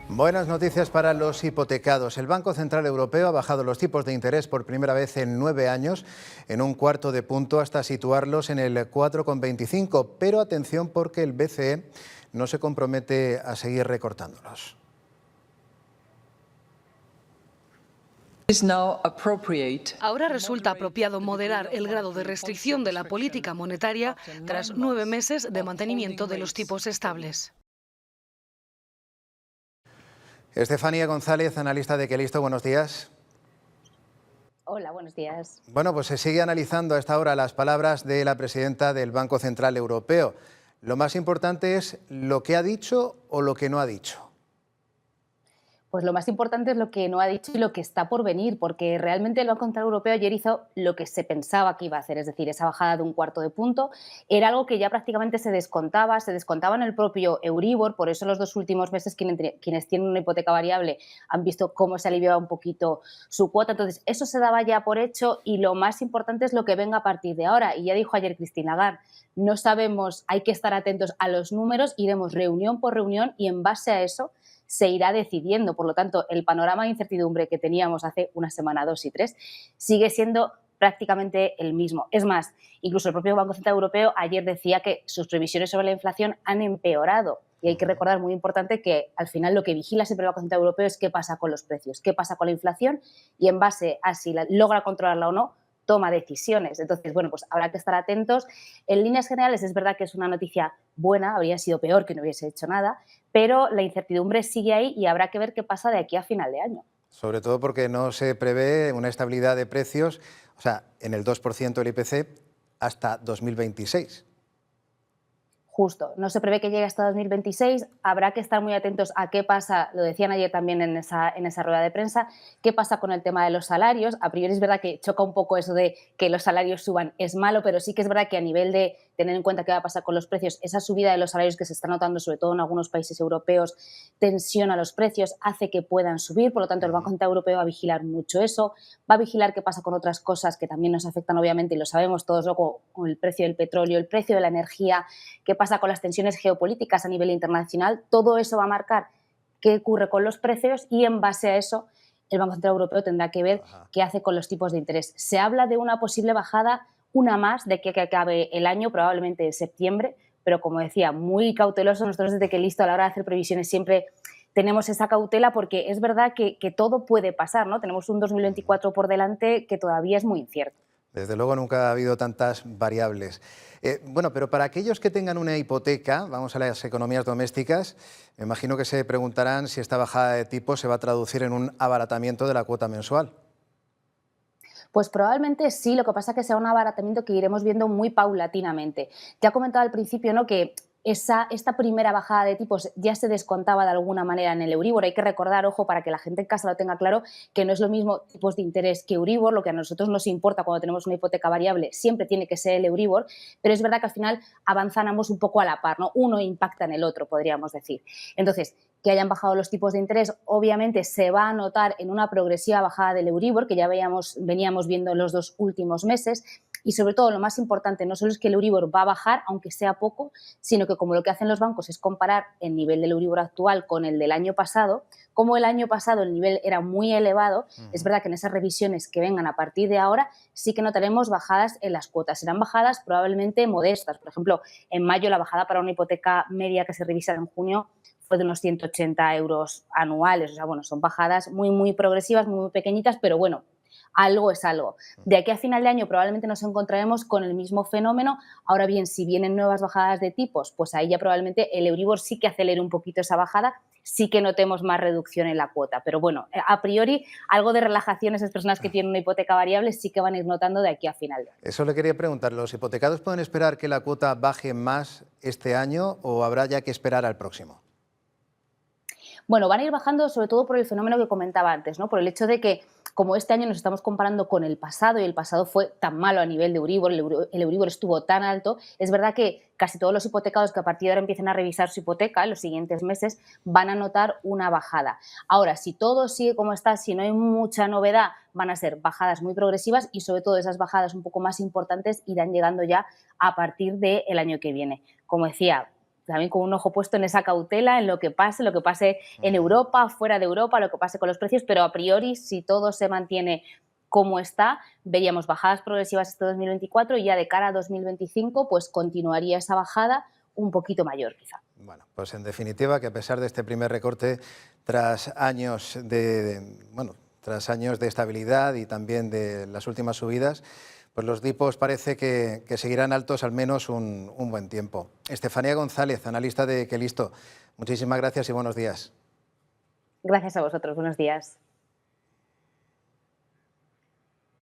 Buenas noticias para los hipotecados. El Banco Central Europeo ha bajado los tipos de interés por primera vez en 9 años, en un cuarto de punto hasta situarlos en el 4,25. Pero atención porque el BCE no se compromete a seguir recortándolos. Ahora resulta apropiado moderar el grado de restricción de la política monetaria tras 9 meses de mantenimiento de los tipos estables. Estefanía González, analista de Quelisto, buenos días. Hola, buenos días. Bueno, pues se sigue analizando a esta hora las palabras de la presidenta del Banco Central Europeo. Lo más importante es lo que ha dicho o lo que no ha dicho. Pues lo más importante es lo que no ha dicho y lo que está por venir, porque realmente el Banco Central Europeo ayer hizo lo que se pensaba que iba a hacer, es decir, esa bajada de un cuarto de punto era algo que ya prácticamente se descontaba en el propio Euribor, por eso los 2 últimos meses quienes tienen una hipoteca variable han visto cómo se aliviaba un poquito su cuota, entonces eso se daba ya por hecho y lo más importante es lo que venga a partir de ahora, y ya dijo ayer Christine Lagarde, no sabemos, hay que estar atentos a los números, iremos reunión por reunión y en base a eso se irá decidiendo. Por lo tanto, el panorama de incertidumbre que teníamos hace una semana, 2 y 3 sigue siendo prácticamente el mismo. Es más, incluso el propio Banco Central Europeo ayer decía que sus previsiones sobre la inflación han empeorado. Y hay que recordar, muy importante, que al final lo que vigila siempre el Banco Central Europeo es qué pasa con los precios, qué pasa con la inflación y en base a si logra controlarla o no, toma decisiones. Entonces, bueno, pues habrá que estar atentos. En líneas generales es verdad que es una noticia buena, habría sido peor que no hubiese hecho nada, pero la incertidumbre sigue ahí y habrá que ver qué pasa de aquí a final de año. Sobre todo porque no se prevé una estabilidad de precios, o sea, en el 2% del IPC hasta 2026. Justo, no se prevé que llegue hasta 2026, habrá que estar muy atentos a qué pasa, lo decían ayer también en esa rueda de prensa, qué pasa con el tema de los salarios. A priori es verdad que choca un poco eso de que los salarios suban, es malo, pero sí que es verdad que a nivel de tener en cuenta qué va a pasar con los precios, esa subida de los salarios que se está notando sobre todo en algunos países europeos tensiona los precios, hace que puedan subir, por lo tanto el Banco Central Europeo va a vigilar mucho eso, va a vigilar qué pasa con otras cosas que también nos afectan obviamente y lo sabemos todos, luego con el precio del petróleo, el precio de la energía, qué pasa con las tensiones geopolíticas a nivel internacional, todo eso va a marcar qué ocurre con los precios y en base a eso el Banco Central Europeo tendrá que ver qué hace con los tipos de interés. Se habla de una posible bajada, una más, de que acabe el año, probablemente en septiembre, pero como decía, muy cauteloso. Nosotros desde Quelisto a la hora de hacer previsiones siempre tenemos esa cautela porque es verdad que todo puede pasar, ¿no? Tenemos un 2024 por delante que todavía es muy incierto. Desde luego nunca ha habido tantas variables. Bueno, pero para aquellos que tengan una hipoteca, vamos a las economías domésticas, me imagino que se preguntarán si esta bajada de tipo se va a traducir en un abaratamiento de la cuota mensual. Pues probablemente sí, lo que pasa es que sea un abaratamiento que iremos viendo muy paulatinamente. Ya comentaba al principio, ¿no?, que esta primera bajada de tipos ya se descontaba de alguna manera en el Euribor. Hay que recordar, ojo, para que la gente en casa lo tenga claro, que no es lo mismo tipos de interés que Euribor. Lo que a nosotros nos importa cuando tenemos una hipoteca variable siempre tiene que ser el Euribor, pero es verdad que al final avanzan ambos un poco a la par, ¿no? Uno impacta en el otro, podríamos decir. Entonces, que hayan bajado los tipos de interés, obviamente se va a notar en una progresiva bajada del Euribor, que ya veníamos viendo en los 2 últimos meses, y sobre todo lo más importante no solo es que el Euribor va a bajar, aunque sea poco, sino que como lo que hacen los bancos es comparar el nivel del Euribor actual con el del año pasado, como el año pasado el nivel era muy elevado, es verdad que en esas revisiones que vengan a partir de ahora sí que notaremos bajadas en las cuotas. Serán bajadas probablemente modestas. Por ejemplo, en mayo la bajada para una hipoteca media que se revisa en junio fue de unos 180 euros anuales. O sea, bueno, son bajadas muy, muy progresivas, muy, muy pequeñitas, pero bueno, algo es algo. De aquí a final de año probablemente nos encontraremos con el mismo fenómeno. Ahora bien, si vienen nuevas bajadas de tipos, pues ahí ya probablemente el Euribor sí que acelere un poquito esa bajada, sí que notemos más reducción en la cuota. Pero bueno, a priori, algo de relajación esas personas que tienen una hipoteca variable sí que van a ir notando de aquí a final de año. Eso le quería preguntar, ¿los hipotecados pueden esperar que la cuota baje más este año o habrá ya que esperar al próximo? Bueno, van a ir bajando sobre todo por el fenómeno que comentaba antes, ¿no? Por el hecho de que, como este año nos estamos comparando con el pasado y el pasado fue tan malo a nivel de Euribor, el Euribor estuvo tan alto, es verdad que casi todos los hipotecados que a partir de ahora empiecen a revisar su hipoteca en los siguientes meses van a notar una bajada. Ahora, si todo sigue como está, si no hay mucha novedad, van a ser bajadas muy progresivas y sobre todo esas bajadas un poco más importantes irán llegando ya a partir del año que viene. Como decía, también con un ojo puesto en esa cautela, en lo que pase en Europa, fuera de Europa, lo que pase con los precios, pero a priori, si todo se mantiene como está, veríamos bajadas progresivas este 2024 y ya de cara a 2025 pues continuaría esa bajada un poquito mayor quizá. Bueno, pues en definitiva que a pesar de este primer recorte, tras años tras años de estabilidad y también de las últimas subidas, pues los tipos parece que seguirán altos al menos un buen tiempo. Estefanía González, analista de Quelisto, muchísimas gracias y buenos días. Gracias a vosotros, buenos días.